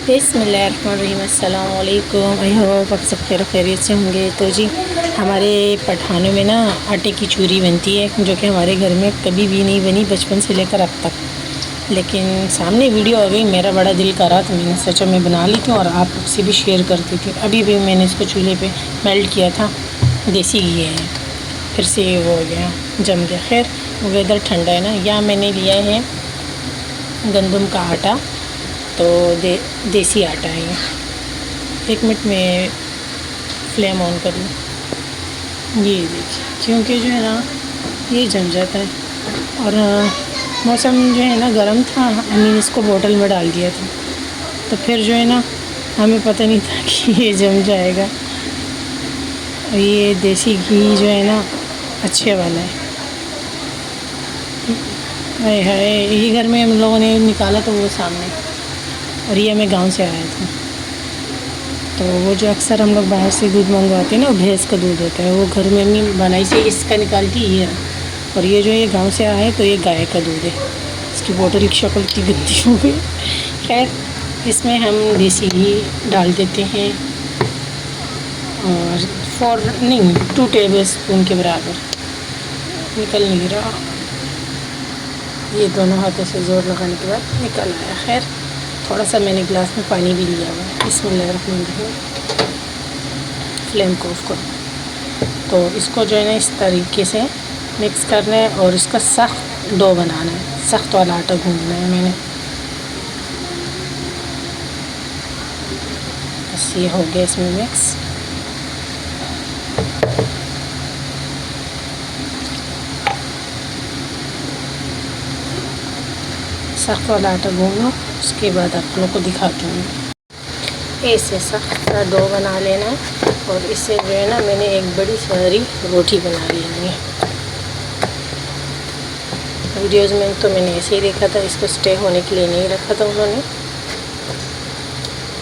बिस्मिल्लाहिर्रहमानिर्रहीम, अस्सलाम वालेकुम। आई होप आप सब खैरियत से होंगे। तो जी हमारे पठानों में ना आटे की चूरी बनती है, जो कि हमारे घर में कभी भी नहीं बनी बचपन से लेकर अब तक। लेकिन सामने वीडियो आ गई, मेरा बड़ा दिल करा तो मैंने सोचा मैं बना ली थी और आप लोग से भी शेयर करती थी। अभी भी मैंने इसको चूल्हे पे मेल्ट किया था, देसी घी है, फिर से वो हो गया, जम गया। खैर वेदर ठंडा है ना। यहाँ मैंने लिया है गंदम का आटा, तो देसी आटा है ये। 1 मिनट में फ्लेम ऑन कर लूँ। ये देखिए, क्योंकि जो है ना ये जम जाता है और मौसम जो है ना गर्म था, हमने इसको बोतल में डाल दिया था, तो फिर जो है ना हमें पता नहीं था कि ये जम जाएगा। और ये देसी घी जो है ना अच्छे वाला है। हाय हाय, ये घर में हम लोगों ने निकाला तो वो सामने, और ये हमें गांव से आया था। तो वो जो अक्सर हम लोग बाहर से दूध मंगवाते हैं ना, वो भैंस का दूध होता है, वो घर में मम्मी बनाई से इसका निकालती है। और ये जो ये गांव से आया है तो ये गाय का दूध है। इसकी बोतल की शक्ल की गंदी हो गई। खैर इसमें हम देसी घी डाल देते हैं, और 2 टेबल स्पून के बराबर। निकल नहीं रहा, ये दोनों हाथों से ज़ोर लगाने के बाद निकल आया। खैर थोड़ा सा मैंने गिलास में पानी भी लिया हुआ है। बिस्मिल्लाहिर्रहमानिर्रहीम। फ्लेम को ऑफ करो। तो इसको जो है ना इस तरीके से मिक्स करना है और इसका सख्त डो बनाना है, सख्त वाला आटा गूंदना है मैंने। बस ये हो गया इसमें मिक्स। सख्त वाला आटा गूंद लो, उसके बाद आप लोगों को दिखाती हूँ। ऐसे सख्त डो बना लेना है और इससे जो है ना मैंने एक बड़ी सारी रोटी बना लेनी है। वीडियोज़ में तो मैंने ऐसे ही देखा था, इसको स्टे होने के लिए नहीं रखा था उन्होंने।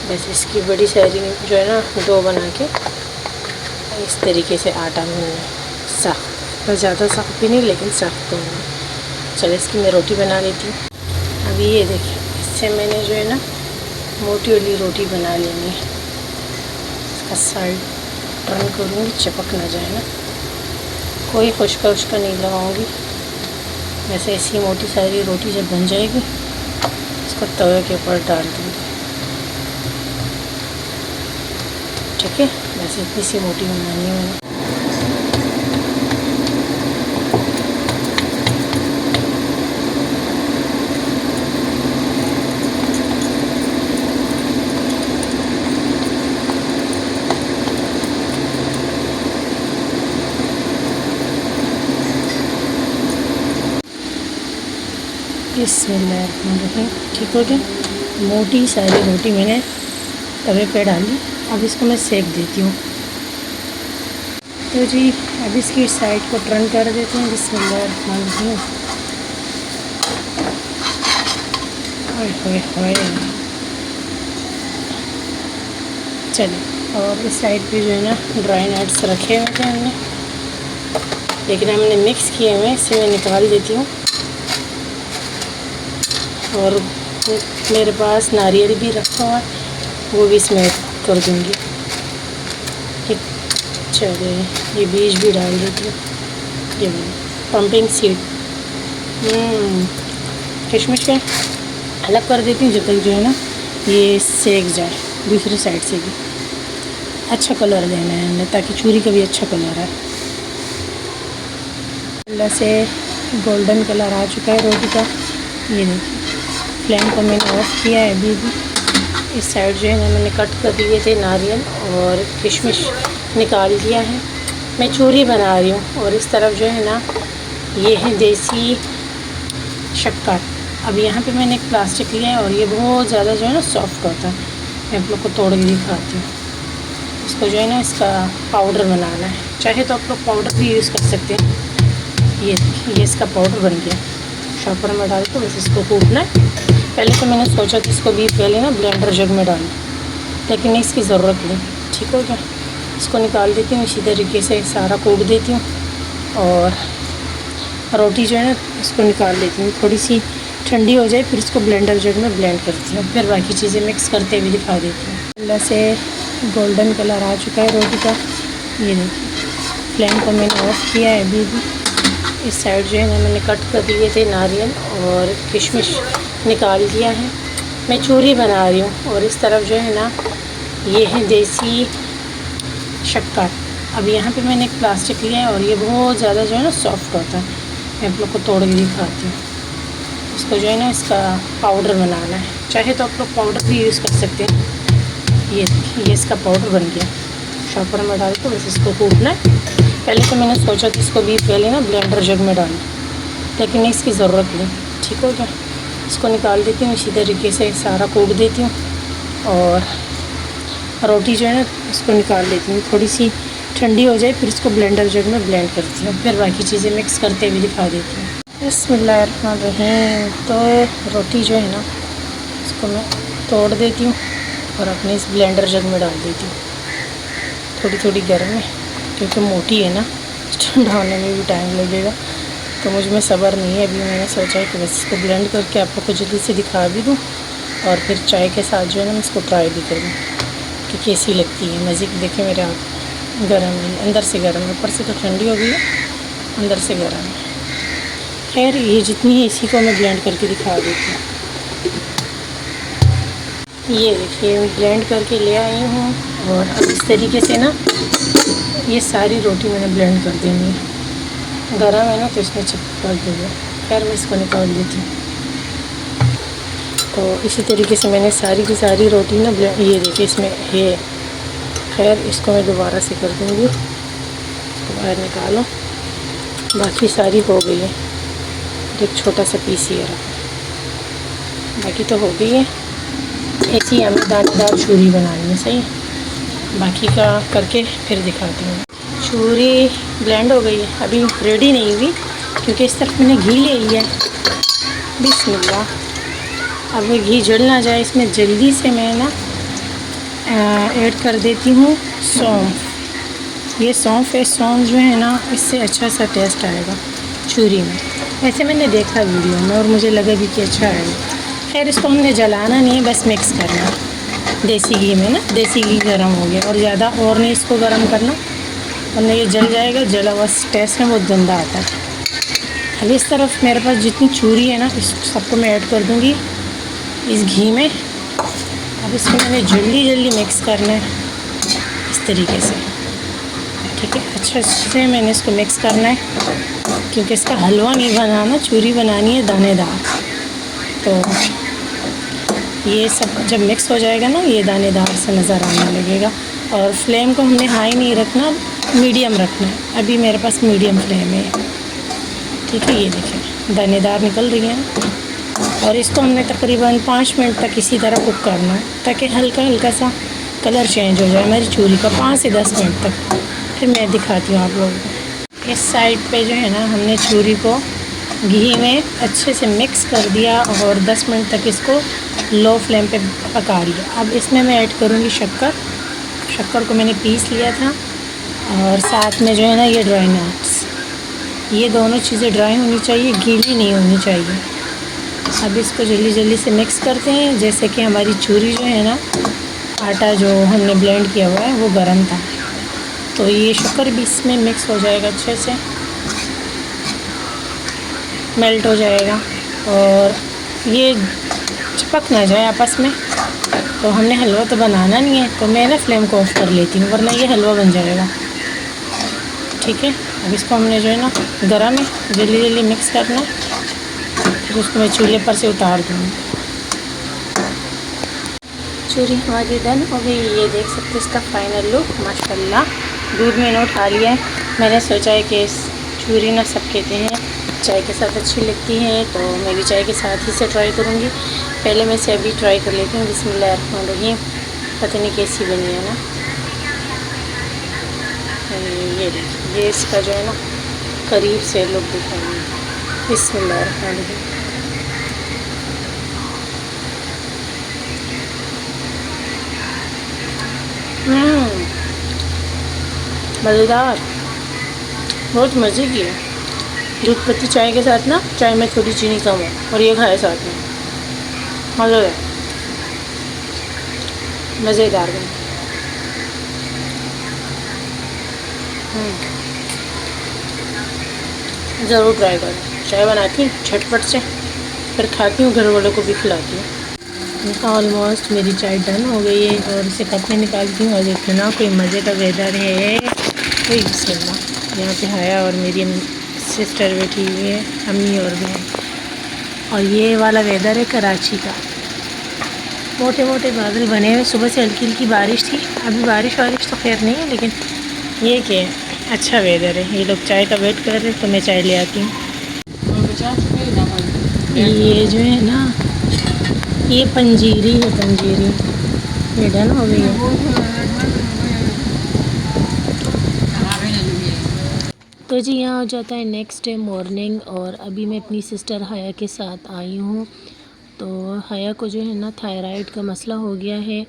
बस इसकी बड़ी सारी जो है ना डो बना के इस तरीके से आटा गूंदना, सख्त, ज़्यादा सख्त भी नहीं लेकिन सख्त गूंदना। चलो इसकी मैं रोटी बना लेती हूँ। अभी ये देखिए, इससे मैंने जो है ना मोटी वाली रोटी बना लेनी है। इसका साइड टर्न करूँगी, चिपक ना जाए ना। कोई खुशका उशका नहीं लगाऊंगी। वैसे ऐसी मोटी सारी रोटी जब बन जाएगी, इसको तवे के ऊपर डाल दूँगी। ठीक है, वैसे इतनी सी मोटी बनानी है मैंने। बिस्मिल्लाहिर्रहमानिर्रहीम। ठीक हो गया, मोटी सारी रोटी मैंने तवे पे डाली। अब इसको मैं सेक देती हूँ। तो जी अब इसकी साइड को टर्न कर देती हूँ। बिस्मिल्लाहिर्रहमानिर्रहीम। हाय हाय हाय। चलिए, और इस साइड पे जो है ना ड्राई नट्स रखे हुए थे हमने, लेकिन हमने मिक्स किए हुए, इसे मैं निकाल देती हूँ। और मेरे पास नारियल भी रखा हुआ है, वो भी इसमें ऐड कर दूँगी। ठीक, चलिए ये बीज भी डाल देती हूँ। ये पंपिंग सीड किशमिश के अलग कर देती हूँ, जब तक जो है ना ये सेक जाए दूसरी साइड से भी। अच्छा कलर देना है हमने, ताकि चूरी का भी अच्छा कलर है। अल्लाह से गोल्डन कलर आ चुका है रोटी का। ये देखिए, फ्लेम को मैंने ऑफ किया है अभी भी। इस साइड जो है ना मैंने कट कर लिए थे नारियल और किशमिश निकाल दिया है। मैं चूरी बना रही हूँ। और इस तरफ जो है ना ये है देसी शक्कर। अब यहाँ पे मैंने एक प्लास्टिक लिया है और ये बहुत ज़्यादा जो है ना सॉफ्ट होता है। मैं आप लोग को तोड़ के दिखाती हूँ। इसको जो है ना इसका पाउडर बनाना है। चाहे तो आप लोग पाउडर भी यूज़ कर सकते हैं। ये देखिए, ये इसका पाउडर बन गया। शॉपर में डाल के बस इसको कूटना है। पहले तो मैंने सोचा कि इसको भी पहले ना ब्लेंडर जग में डालूं, लेकिन इसकी ज़रूरत नहीं। ठीक हो गया, इसको निकाल देती हूँ। इसी तरीके से सारा कूट देती हूँ और रोटी जो है ना इसको निकाल लेती हूँ। थोड़ी सी ठंडी हो जाए फिर इसको ब्लेंडर जग में ब्लेंड करती हूँ, फिर बाकी चीज़ें मिक्स करते हुए दिखा देती हूँ। अल्लाह से गोल्डन कलर आ चुका है रोटी का। ये देखिए फ्लेम को मैंने ऑफ किया है अभी भी। इस साइड जो है ना मैंने कट कर दिए थे नारियल और किशमिश निकाल दिया है। मैं चूरी बना रही हूँ। और इस तरफ जो है ना ये है देसी शक्कर। अब यहाँ पे मैंने एक प्लास्टिक लिया है और ये बहुत ज़्यादा जो है ना सॉफ्ट होता है। मैं आप लोग को तोड़ के दिखाती हूँ। इसको जो है ना इसका पाउडर बनाना है। चाहे तो आप लोग पाउडर भी यूज़ कर सकते हैं। ये देखिए ये इसका पाउडर बन गया। शॉपर में डाल के बस इसको कूटना है। पहले तो मैंने सोचा कि इसको भी पहले ना ब्लेंडर जग में डालूँ, लेकिन इसकी ज़रूरत नहीं। ठीक हो गया। इसको निकाल देती हूँ। इसी तरीके से सारा कूट देती हूँ और रोटी जो है ना इसको निकाल लेती हूँ। थोड़ी सी ठंडी हो जाए फिर इसको ब्लेंडर जग में ब्लेंड करती हूँ, फिर बाकी चीज़ें मिक्स करते हुए दिखा देती हूँ। बिस्मिल्लाहिर्रहमानिर्रहीम। तो रोटी जो है ना इसको मैं तोड़ देती हूँ और अपने इस ब्लेंडर जग में डाल देती हूँ। थोड़ी थोड़ी गर्म है क्योंकि मोटी है ना, ठंडा होने में भी टाइम लगेगा, तो मुझ में सब्र नहीं है। अभी मैंने सोचा है कि बस इसको ब्लेंड करके आप लोग को जल्दी से दिखा भी दूँ और फिर चाय के साथ जो है ना मैं इसको ट्राई भी करूँ कि कैसी लगती है। मज़े की। देखें मेरे हाथ गर्म है, अंदर से गर्म है, ऊपर से तो ठंडी हो गई है, अंदर से गर्म है। खैर ये जितनी है इसी को मैं ब्लेंड करके दिखा देती हूँ। ये देखिए मैं ब्लेंड करके ले आई हूँ और अब इस तरीके से ना ये सारी रोटी मैंने ब्लेंड कर देनी है। गर्म है ना तो इसमें चिपक कर देगा। खैर मैं इसको निकाल देती हूँ। तो इसी तरीके से मैंने सारी की सारी रोटी ना ये देखिए इसमें है। खैर इसको मैं दोबारा से कर दूँगी। इसको बाहर निकालो। बाकी सारी हो गई है। एक छोटा सा पीस ही रहा, बाकी तो हो गई है। ऐसी हमें दानेदार चूरी बनानी है। सही, बाकी का करके फिर दिखाती हूँ। चूरी ब्लेंड हो गई है, अभी रेडी नहीं हुई क्योंकि इस तरफ मैंने घी ले लिया है। बिस्मिल्लाह। अब घी जल ना जाए इसमें जल्दी से मैं ना ऐड कर देती हूँ सौंफ। ये सौंफ है। सौंफ जो है ना इससे अच्छा सा टेस्ट आएगा चूरी में। ऐसे मैंने देखा वीडियो में और मुझे लगा भी कि अच्छा आएगा। खैर इसको हमने जलाना नहीं है, बस मिक्स करना देसी घी में ना। देसी घी गर्म हो गया और ज़्यादा और नहीं इसको गर्म करना वरना ये जल जाएगा। जला हुआ टेस्ट में बहुत गंदा आता है। अब इस तरफ मेरे पास जितनी चूरी है ना इस सबको मैं ऐड कर दूँगी इस घी में। अब इसको मैंने जल्दी मिक्स करना है इस तरीके से। ठीक है, अच्छा से मैंने इसको मिक्स करना है क्योंकि इसका हलवा नहीं बनाना, चूरी बनानी है दानेदार। तो ये सब जब मिक्स हो जाएगा ना ये दानेदार से नज़र आने लगेगा। और फ्लेम को हमने हाई नहीं रखना, मीडियम रखना है। अभी मेरे पास मीडियम फ्लेम है। ठीक है, ये देखें दानेदार निकल रही है और इसको हमने तकरीबन 5 मिनट तक इसी तरह कुक करना है ताकि हल्का हल्का सा कलर चेंज हो जाए हमारी चूरी का। 5 से 10 मिनट तक। फिर मैं दिखाती हूँ आप लोगों को। इस साइड पे जो है ना हमने चूरी को घी में अच्छे से मिक्स कर दिया और 10 मिनट तक इसको लो फ्लेम पे पका लिया। अब इसमें मैं ऐड करूँगी शक्कर। शक्कर को मैंने पीस लिया था और साथ में जो है ना ये ड्राई नट्स। ये दोनों चीज़ें ड्राई होनी चाहिए, गीली नहीं होनी चाहिए। अब इसको जल्दी से मिक्स करते हैं। जैसे कि हमारी चूरी जो है ना आटा जो हमने ब्लेंड किया हुआ है वो गर्म था, तो ये शक्कर भी इसमें मिक्स हो जाएगा, अच्छे से मेल्ट हो जाएगा और ये चिपक ना जाए आपस में। तो हमने हलवा तो बनाना नहीं है, तो मैं ना फ्लेम को ऑफ कर लेती हूँ वरना ये हलवा बन जाएगा। ठीक है, अब इसको हमने जो है ना गरम है जल्दी मिक्स करना है। फिर उसको मैं चूल्हे पर से उतार दूँगी। चूरी हमारी डन हो गई। ये देख सकते हैं इसका फाइनल लुक माशाल्लाह। दूध मैंने उठा लिया है। मैंने सोचा है कि इस चूरी ना सब कहते हैं चाय के साथ अच्छी लगती है, तो मैं भी चाय के साथ ही से ट्राई करूँगी। पहले मैं से अभी ट्राई कर लेती हूँ। बिस्मिल्लाहिर्रहमानिर्रहीम। पता नहीं कैसी बनी है ना। ये देखिए ये इसका जो है ना करीब से लुक दिखाएंगे। बिस्मिल्लाहिर्रहमानिर्रहीम। मज़ेदार, बहुत मज़े की है। दूध पत्ती चाय के साथ ना, चाय में थोड़ी चीनी कम हो और ये खाए साथ में, मज़ा है, मज़ेदार बने। ज़रूर ट्राई करो। चाय बनाती हूँ झटपट से, फिर खाती हूँ, घर वालों को भी खिलाती हूँ। ऑलमोस्ट मेरी चाय डन हो गई है और इसे कप में निकालती हूँ। और इतना कोई मज़े का वेदर है, कोई बिस्मिल्लाह। यहाँ पे हया और मेरी सिस्टर बैठी हुई है, अम्मी और बहन। और ये वाला वेदर है कराची का, मोटे मोटे बादल बने हुए। सुबह से हल्की हल्की बारिश थी, अभी बारिश वारिश तो खैर नहीं है, लेकिन ये क्या है, अच्छा वेदर है। ये लोग चाय का वेट कर रहे हैं तो मैं चाय ले आती हूँ। ये जो है ना, ये पंजीरी है, पंजीरी। ये डन हो गई है। तो जी यहाँ हो जाता है नेक्स्ट डे मॉर्निंग, और अभी मैं अपनी सिस्टर हया के साथ आई हूँ। तो हया को जो है ना थायराइड का मसला हो गया है।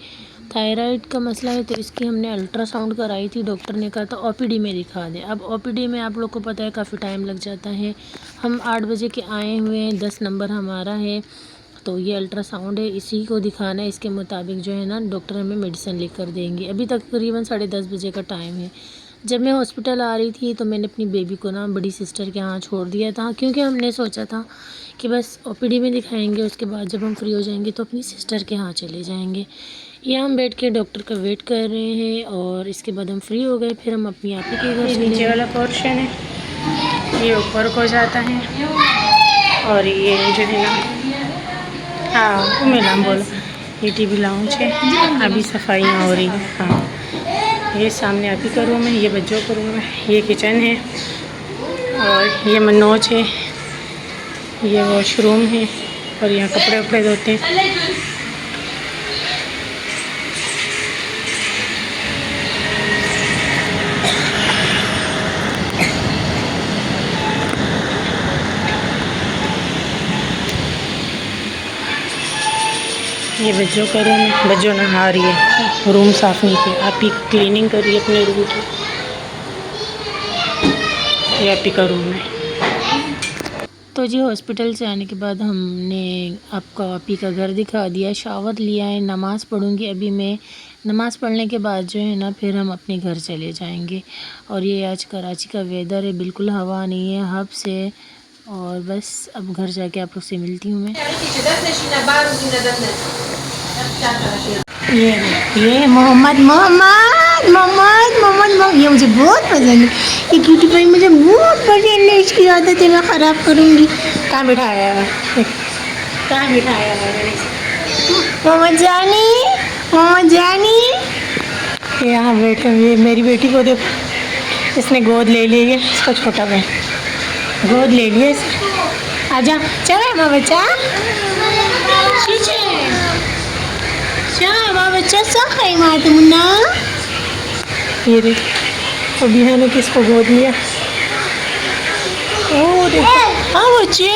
थायराइड का मसला है तो इसकी हमने अल्ट्रासाउंड कराई थी। डॉक्टर ने कहा था ओपीडी में दिखा दें। अब ओपीडी में आप लोग को पता है काफ़ी टाइम लग जाता है। हम 8 बजे के आए हुए हैं, 10 नंबर हमारा है। तो ये अल्ट्रासाउंड है, इसी को दिखाना है। इसके मुताबिक जो है ना डॉक्टर हमें मेडिसिन लिख कर देंगे। अभी तकरीबन 10:30 बजे का टाइम है। जब मैं हॉस्पिटल आ रही थी तो मैंने अपनी बेबी को ना बड़ी सिस्टर के यहाँ छोड़ दिया था, क्योंकि हमने सोचा था कि बस ओपीडी में दिखाएंगे, उसके बाद जब हम फ्री हो जाएंगे तो अपनी सिस्टर के यहाँ चले जाएंगे। यहाँ हम बैठ के डॉक्टर का वेट कर रहे हैं, और इसके बाद हम फ्री हो गए। फिर हम अपनी आप ही के घर चले। नीचे वाला पोर्शन है, ये ऊपर को जाता है, और ये जो है ना, हाँ मेरा बोलो, ये टीवी लाउंज है। अभी सफाइयाँ हो रही है। हाँ, ये सामने आप ही का रूम है, ये बच्चों का रूम है, ये किचन है, और ये मनोज है, ये वॉशरूम है, और यहाँ कपड़े वपड़े धोते हैं। ये बच्चों का रूम है, बच्चों नहा रही है, रूम साफ़ नहीं किया, आप ही क्लीनिंग कर रही है अपने रूम की। ये आप ही का रूम है। तो जी हॉस्पिटल से आने के बाद हमने आपको आप ही का घर दिखा दिया, शावर लिया है, नमाज़ पढ़ूँगी अभी मैं। नमाज़ पढ़ने के बाद जो है ना फिर हम अपने घर चले जाएंगे। और ये आज कराची का वेदर है, बिल्कुल हवा नहीं है, हब्स है। और बस अब घर जाके आप लोग से मिलती हूँ मैं। ये मोहम्मद मोहम्मद मोहम्मद मोहम्मद, ये मुझे बहुत पसंद है। ये क्यूटी पाई मुझे बहुत पसंद है, इसकी आदत है मैं ख़राब करूँगी। कहाँ बिठाया है, कहाँ बिठाया है मोहम्मद जानी, मोहम्मद जानी। यहाँ बैठे हुए मेरी बेटी को देखो, इसने गोद ले ली है, इसका छोटा बहन गोद ले लिया इसे। आजा चलो माँ बच्चा, माँ बच्चा सो खाई माँ तुमना। ये देखो अभी है ना किसको गोद लिया। ओ देखो, हाँ बच्चे,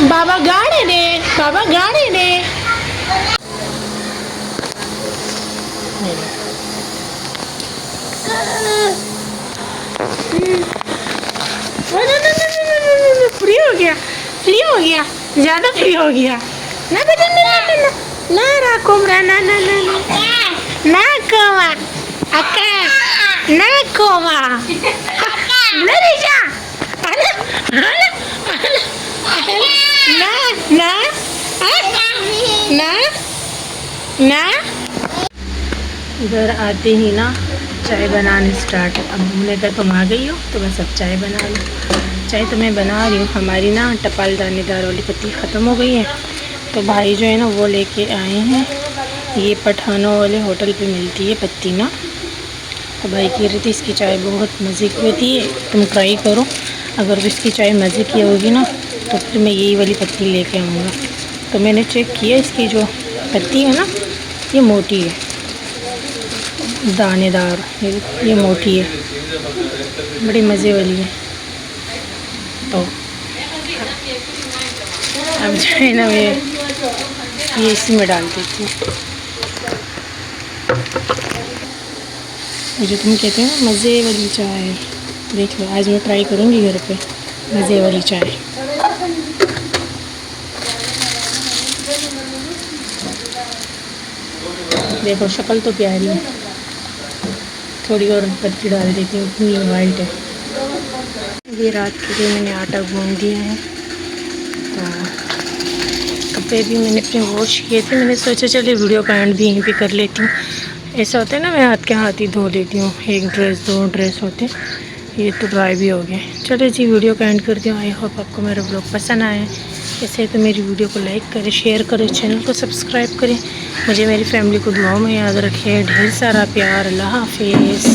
बाबा गाड़े दे, बाबा गाड़े दे। फ्री हो गया, फ्री हो गया, ज़्यादा फ्री हो गया ना बेटा, ना ना ना कुमरा, ना ना ना ना कोमा अक्का, ना कोमा ना रिशा, ना ना ना ना। इधर आते ही ना चाय बनाने स्टार्ट। अब हमने कहा तुम आ गई हो तो बस अब चाय बना लो। चाय तो मैं बना रही हूँ। हमारी ना टपाल दानेदार वाली पत्ती ख़त्म हो गई है, तो भाई जो है ना वो लेके आए हैं। ये पठानों वाले होटल पे मिलती है पत्ती ना, तो भाई कह रही थी इसकी चाय बहुत मज़े की होती है, तुम ट्राई करो। अगर इसकी चाय मज़े की होगी ना तो फिर मैं यही वाली पत्ती लेके आऊँगा। तो मैंने चेक किया, इसकी जो पत्ती है ना ये मोटी है, दानेदार, ये मोटी है, बड़ी मज़े वाली है। तो अब जो है ना मैं ये इसी में डाल देती हूँ। ये जो तुम कहते हो ना मज़े वाली चाय, देख लो, आज मैं ट्राई करूँगी घर पे मज़े वाली चाय। देखो शक्ल तो प्यारी है, थोड़ी और पत्ती डाल देती हूँ, इतनी वाइट है। ये रात के लिए मैंने आटा गूंद दिया है। तो कपड़े भी मैंने अपने वॉश किए थे, मैंने सोचा चलिए वीडियो का एंड भी यहीं पे कर लेती हूँ। ऐसा होता है ना, मैं हाथ के हाथ ही धो लेती हूँ, एक ड्रेस 2 ड्रेस होते, ये तो ड्राई भी हो गए। चलो जी वीडियो का एंड करती हूँ। आई होप आपको मेरा ब्लॉग पसंद आया। ऐसे तो मेरी वीडियो को लाइक करें, शेयर करें, चैनल को सब्सक्राइब करें, मुझे मेरी फैमिली को दुआओं में याद रखें। ढेर सारा प्यार। अल्लाह हाफिज़।